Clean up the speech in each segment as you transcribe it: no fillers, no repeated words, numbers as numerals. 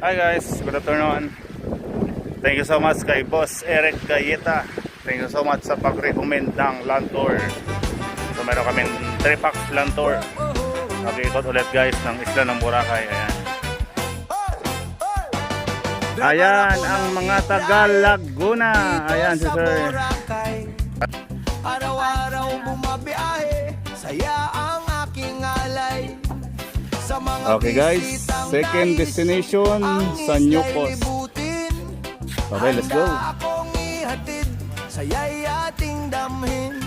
Hi guys, good afternoon. Thank you so much kay Boss Eric Gayeta. Thank you so much sa pag-recommend ng land tour. So meron kami 3 packs land tour. Nag-iikot ulit guys ng isla ng Boracay. Ayan ang mga taga Laguna. Ayan si Sir. Araw-araw bumabiyahe, saya ang aking alay. Okay guys, second destination sa Newcos. Okay, let's go. Akong ihatid, saya'y ating damhin.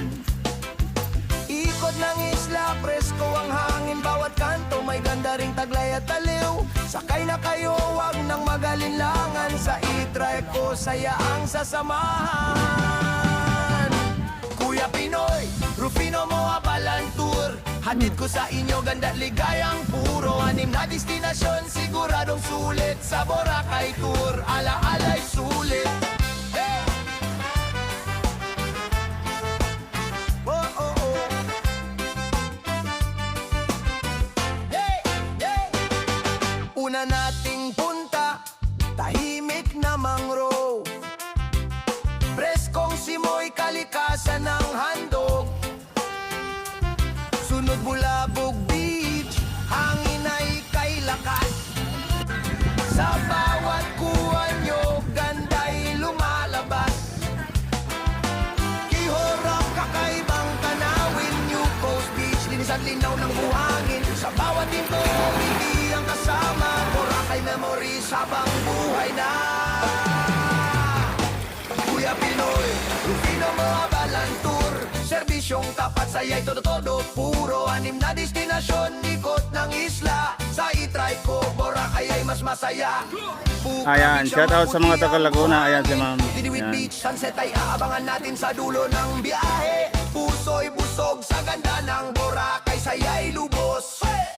Ikot ng isla, presko ang hangin. Bawat kanto may ganda ring taglay at aliw. Sakay na kayo, wag nang magalinlangan. Sa i-try ko, saya ang sasamahan. Kuya Pinoy, Rufino mo abalan tour. Hatid ko sa inyo ganda ligayang puro. 6 na destinasyon siguradong sulit. Sa Boracay tour, ala-alay sulit. Hey! Oh, oh, oh. Hey! Hey! Una nating punta, tahimik na mangrove. Preskong simoy kalikasan ng handog. Sunod Bulabog Beach, hangin ay kay lakas. Sa bawat kuha nyo, ganda'y lumalabas. Kihorang kakaibang tanawin, New Coast Beach, linis at linaw ng buhangin. Sa bawat tinto, hindi ang kasama, Boracay memories habang buhay na. Kuya Pinoy, Rufino mo abalan tour. Serbisyong tapat, saya'y todo-todo puro. 6 na destinasyon, ikot ng isla. Sa i-try ko, Boracay ay mas masaya. Ayan, shout out sa mga taga Laguna. Ayan si Ma'am. Tidiwid Ayan. Beach, sunset ay aabangan natin sa dulo ng biyahe. Puso'y busog